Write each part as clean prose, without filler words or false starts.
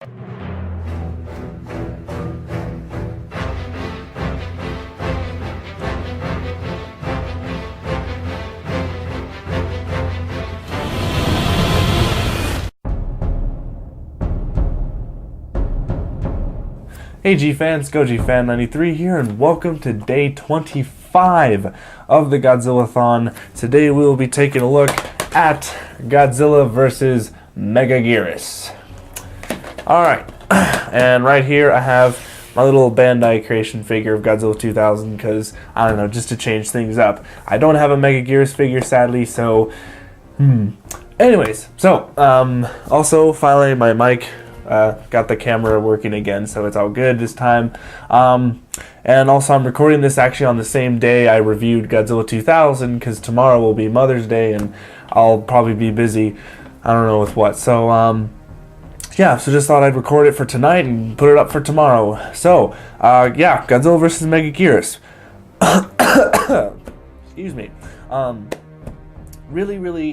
Hey G-Fans, Gojifan93 here, and welcome to day 25 of the Godzilla-thon. Today we will be taking a look at Godzilla vs. Megaguirus. Alright, and right here I have my little Bandai creation figure of Godzilla 2000 because, I don't know, just to change things up. I don't have a Megaguirus figure, sadly, so, Anyways, so, also, finally, my mic got the camera working again, so it's all good this time. And also I'm recording this actually on the same day I reviewed Godzilla 2000 because tomorrow will be Mother's Day and I'll probably be busy. I don't know with what. So, yeah, so just thought I'd record it for tonight and put it up for tomorrow. So, yeah, Godzilla vs. Megaguirus. Excuse me. Really,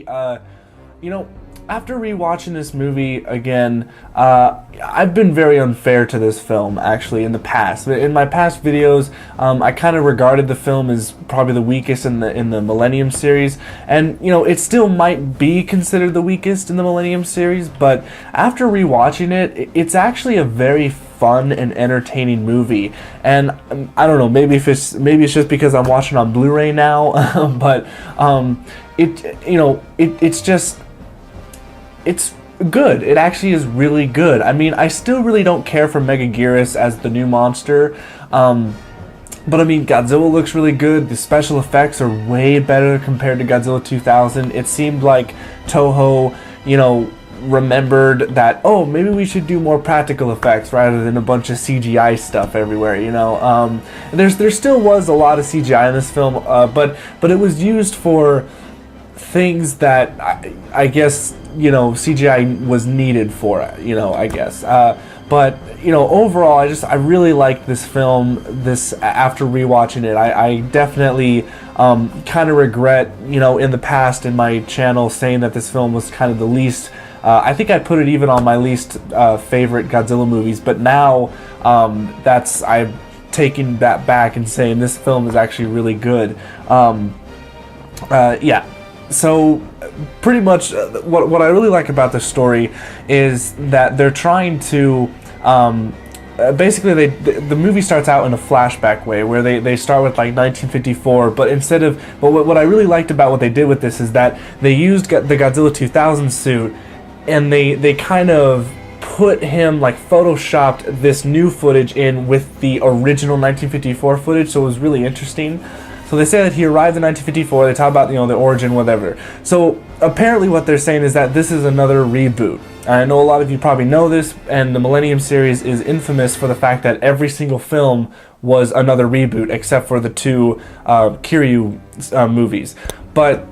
you know, after rewatching this movie again, I've been very unfair to this film, actually, in the past. In my past videos, I kind of regarded the film as probably the weakest in the Millennium series, and, you know, it still might be considered the weakest in the Millennium series, but after rewatching it, it's actually a very fun and entertaining movie. And I don't know, maybe it's just because I'm watching on Blu-ray now, but it's good. It actually is really good. I mean, I still really don't care for Megaguirus as the new monster, but I mean, Godzilla looks really good. The special effects are way better compared to Godzilla 2000. It seemed like Toho, you know, remembered that, oh, maybe we should do more practical effects rather than a bunch of CGI stuff everywhere, you know. There still was a lot of CGI in this film, but it was used for things that I guess, you know, CGI was needed for, you know, I guess. But, you know, overall, I really liked this film. After rewatching it, I definitely kind of regret, you know, in the past in my channel saying that this film was kind of the least. I think I put it even on my least favorite Godzilla movies. But now I'm taking that back and saying this film is actually really good. Yeah. So, pretty much, what I really like about this story is that they're trying to, basically, the movie starts out in a flashback way, where they start with, like, 1954, but what I really liked about what they did with this is that they used the Godzilla 2000 suit, and they kind of put him, like, photoshopped this new footage in with the original 1954 footage, so it was really interesting. So they say that he arrived in 1954, they talk about, you know, the origin, whatever. So apparently what they're saying is that this is another reboot. I know a lot of you probably know this, and the Millennium series is infamous for the fact that every single film was another reboot, except for the two Kiryu movies. But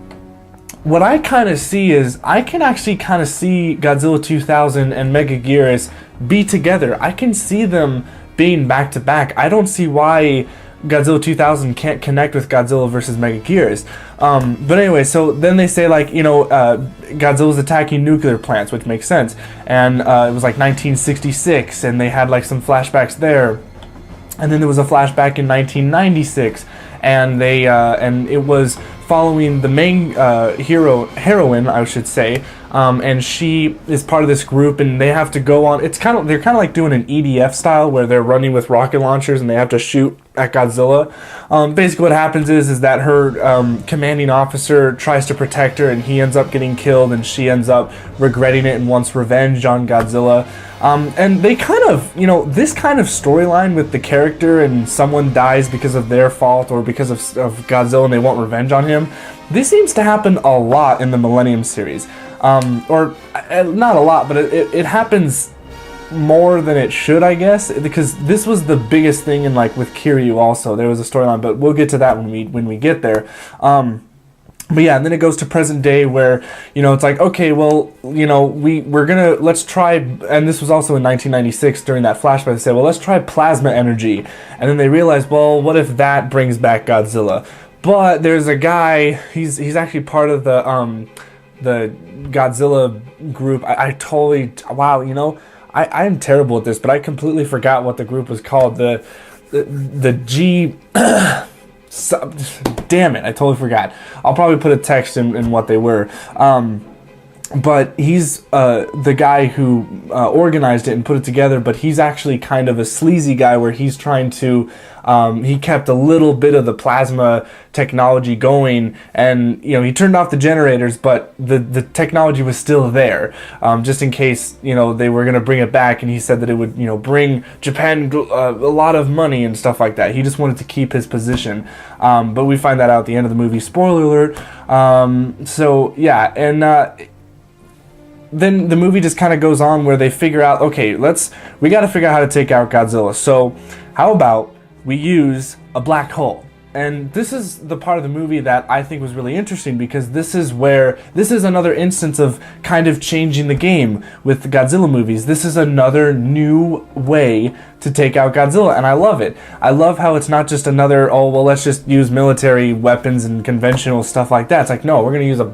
what I kind of see is, I can actually kind of see Godzilla 2000 and Megaguirus be together. I can see them being back to back. I don't see why Godzilla 2000 can't connect with Godzilla vs. Megaguirus. But anyway, so then they say, like, you know, Godzilla's attacking nuclear plants, which makes sense. And it was like 1966, and they had like some flashbacks there. And then there was a flashback in 1996, and it was following the main heroine, I should say. And she is part of this group, and they have to go on. They're kind of like doing an EDF style, where they're running with rocket launchers and they have to shoot at Godzilla. Basically, what happens is that her commanding officer tries to protect her, and he ends up getting killed, and she ends up regretting it and wants revenge on Godzilla. And they kind of, you know, this kind of storyline with the character and someone dies because of their fault or because of Godzilla and they want revenge on him. This seems to happen a lot in the Millennium series. Or not a lot, but it happens more than it should, I guess, because this was the biggest thing in, like, with Kiryu also. There was a storyline, but we'll get to that when we get there. But yeah, and then it goes to present day where, you know, it's like, okay, well, you know, let's try, and this was also in 1996 during that flashback, they said, well, let's try plasma energy. And then they realized, well, what if that brings back Godzilla? But there's a guy, he's actually part of the Godzilla group. I totally, wow, you know, I am terrible at this, but I completely forgot what the group was called. The G. Damn it! I totally forgot. I'll probably put a text in what they were. But he's the guy who organized it and put it together, but he's actually kind of a sleazy guy where he's trying to, he kept a little bit of the plasma technology going, and, you know, he turned off the generators, but the technology was still there, just in case, you know, they were going to bring it back, and he said that it would, you know, bring Japan a lot of money and stuff like that. He just wanted to keep his position, but we find that out at the end of the movie. Spoiler alert. So, yeah, and then the movie just kind of goes on where they figure out, okay, we got to figure out how to take out Godzilla. So how about we use a black hole? And this is the part of the movie that I think was really interesting, because this is another instance of kind of changing the game with the Godzilla movies. This is another new way to take out Godzilla, and I love it. I love how it's not just another, oh, well, let's just use military weapons and conventional stuff like that. It's like, no, we're gonna use a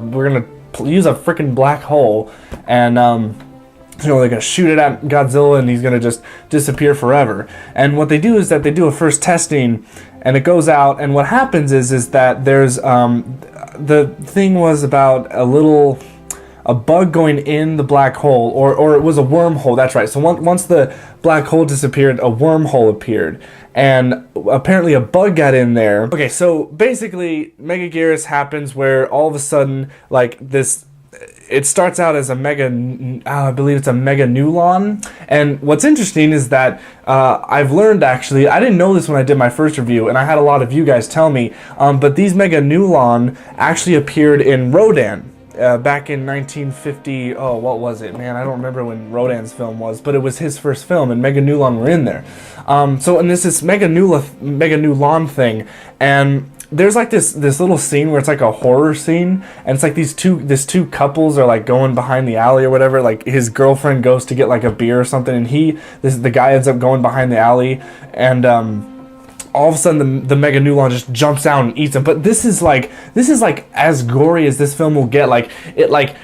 freaking black hole, and you know, they're gonna shoot it at Godzilla, and he's gonna just disappear forever. And what they do is that they do a first testing, and it goes out, and what happens is that there's the thing was about a bug going in the black hole, or it was a wormhole. That's right. So once the black hole disappeared, a wormhole appeared, and apparently a bug got in there. Okay, so basically Megaguirus happens where all of a sudden, like, this, it starts out as I believe it's a Megaguirus, and what's interesting is that I've learned, actually, I didn't know this when I did my first review, and I had a lot of you guys tell me, but these Megaguirus actually appeared in Rodan. Back in 1950, oh, what was it, man? I don't remember when Rodan's film was, but it was his first film, and Megaguirus were in there. And this is Megaguirus thing, and there's like this little scene where it's like a horror scene, and it's like these two couples are like going behind the alley or whatever. Like, his girlfriend goes to get like a beer or something, and the guy ends up going behind the alley, and all of a sudden the Megaguirus just jumps out and eats him. But this is like as gory as this film will get. Like, it like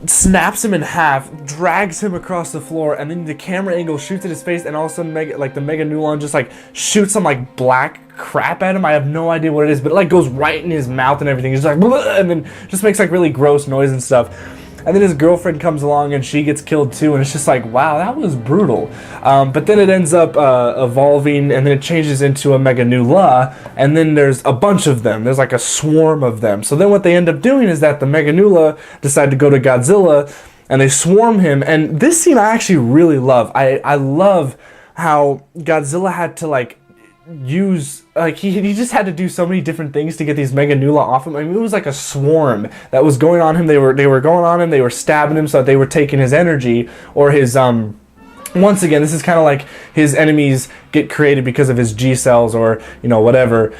snaps him in half, drags him across the floor, and then the camera angle shoots at his face, and all of a sudden the Megaguirus just like shoots some like black crap at him. I have no idea what it is, but it like goes right in his mouth and everything. He's like, bleh, and then just makes like really gross noise and stuff. And then his girlfriend comes along and she gets killed too, and it's just like, wow, that was brutal. But then it ends up evolving, and then it changes into a Megaguirus, and then there's a bunch of them. There's like a swarm of them. So then what they end up doing is that the Megaguirus decide to go to Godzilla, and they swarm him. And this scene I actually really love. I love how Godzilla had to like use, like, he just had to do so many different things to get these Megaguirus off him. I mean, it was like a swarm that was going on him. They were going on him. They were stabbing him, so that they were taking his energy, or his once again, this is kind of like his enemies get created because of his G cells, or, you know, whatever.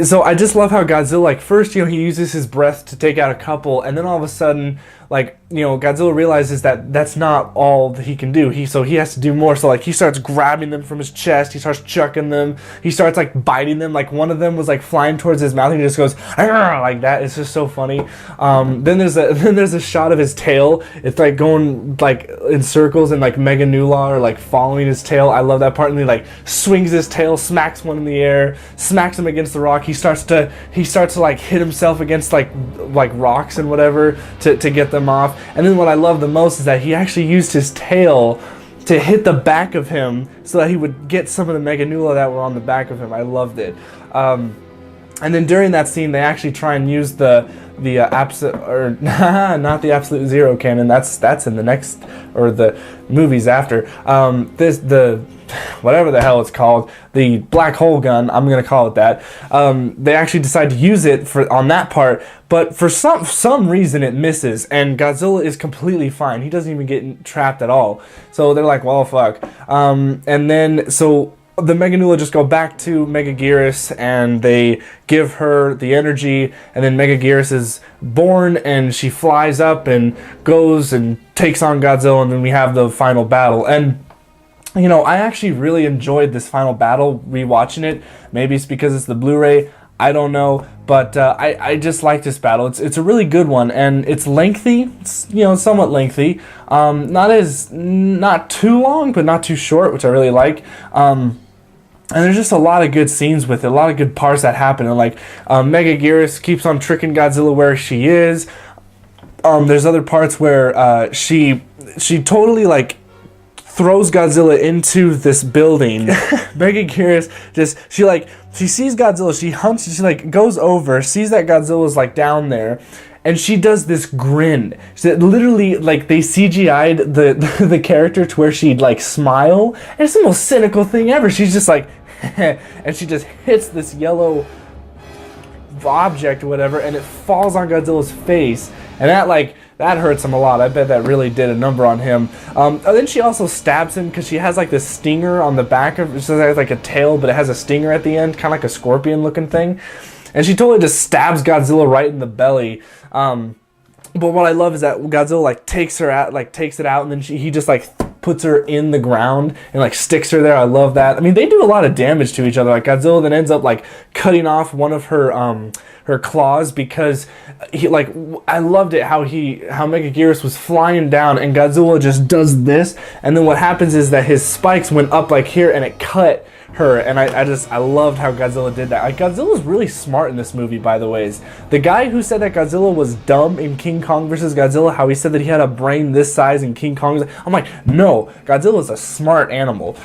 So I just love how Godzilla, like, first, you know, he uses his breath to take out a couple, and then all of a sudden, like, you know, Godzilla realizes that that's not all that he can do. So he has to do more. So, like, he starts grabbing them from his chest. He starts chucking them. He starts, like, biting them. Like, one of them was, like, flying towards his mouth, and he just goes, "Argh!" like that. It's just so funny. Then there's a shot of his tail. It's, like, going, like, in circles, and, like, Megaguirus are, like, following his tail. I love that part. And he, like, swings his tail, smacks one in the air, smacks him against the rock. He starts to like hit himself against like rocks and whatever to get them off. And then what I love the most is that he actually used his tail to hit the back of him so that he would get some of the Megaguirus that were on the back of him. I loved it. And then during that scene, they actually try and use the not the Absolute Zero cannon. That's in the next, or the movies after. Whatever the hell it's called, the black hole gun, I'm gonna call it that. They actually decide to use it on that part, but for some reason it misses, and Godzilla is completely fine. He doesn't even get trapped at all. So they're like, well, fuck. And then so the Megaguirus just go back to Megaguirus, and they give her the energy, and then Megaguirus is born, and she flies up and goes and takes on Godzilla, and then we have the final battle. And you know, I actually really enjoyed this final battle, rewatching it. Maybe it's because it's the Blu-ray, I don't know. But I just like this battle. It's a really good one, and it's lengthy. It's, you know, somewhat lengthy. Not too long, but not too short, which I really like. And there's just a lot of good scenes with it, a lot of good parts that happen. And like Megaguirus keeps on tricking Godzilla where she is. There's other parts where she totally like throws Godzilla into this building. Megaguirus she sees Godzilla, she hunts, she like goes over, sees that Godzilla's like down there, and she does this grin. She literally like they CGI'd the character to where she'd like smile, and it's the most cynical thing ever. She's just like and she just hits this yellow object or whatever, and it falls on Godzilla's face, and that hurts him a lot. I bet that really did a number on him. And then she also stabs him because she has like this stinger on the back of it. So it has like a tail, but it has a stinger at the end, kind of like a scorpion looking thing. And she totally just stabs Godzilla right in the belly. But what I love is that Godzilla like takes it out, and then he just like puts her in the ground and like sticks her there. I love that. I mean, they do a lot of damage to each other. Like Godzilla then ends up like cutting off one of her claws because I loved it how Megaguirus was flying down and Godzilla just does this, and then what happens is that his spikes went up like here and it cut her, and I loved how Godzilla did that. Like, Godzilla's really smart in this movie, by the way. The guy who said that Godzilla was dumb in King Kong vs. Godzilla, how he said that he had a brain this size in King Kong, I'm like, no, Godzilla's a smart animal.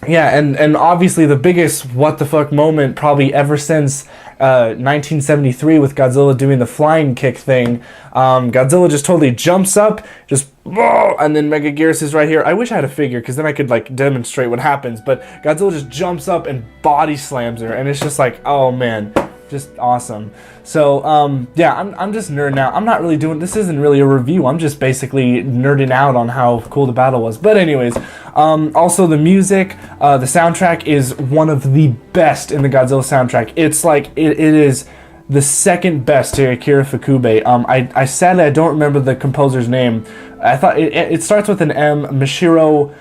Yeah, and obviously the biggest what the fuck moment probably ever since 1973 with Godzilla doing the flying kick thing. Godzilla just totally jumps up, and then Megaguirus is right here. I wish I had a figure because then I could like demonstrate what happens, but Godzilla just jumps up and body slams her, and it's just like, oh man, just awesome. So yeah, I'm just nerding out. I'm not really doing, this isn't really a review, I'm just basically nerding out on how cool the battle was. But anyways, also the music, the soundtrack is one of the best in the Godzilla soundtrack. It's like it is the second best to Akira Ifukube. I sadly I don't remember the composer's name. I thought it starts with an M, Mishiro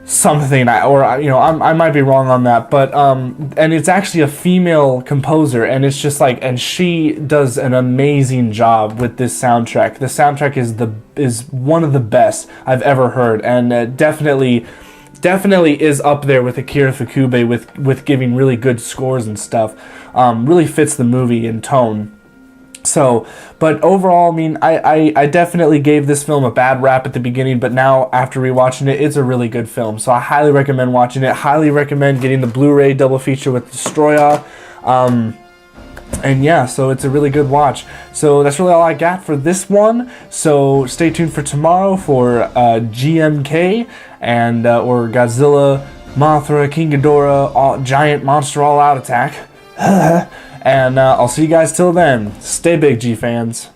something, or you know, I might be wrong on that, but and it's actually a female composer, and it's just like, and she does an amazing job with this soundtrack. The soundtrack is one of the best I've ever heard, and definitely is up there with Akira Ifukube with giving really good scores and stuff. Really fits the movie in tone. So, but overall, I mean, I definitely gave this film a bad rap at the beginning, but now after rewatching it, it's a really good film. So I highly recommend watching it. Highly recommend getting the Blu-ray double feature with Destroya. And yeah, so it's a really good watch. So that's really all I got for this one. So stay tuned for tomorrow for GMK and or Godzilla, Mothra, King Ghidorah, Giant Monster All Out Attack. And I'll see you guys till then. Stay big, G fans.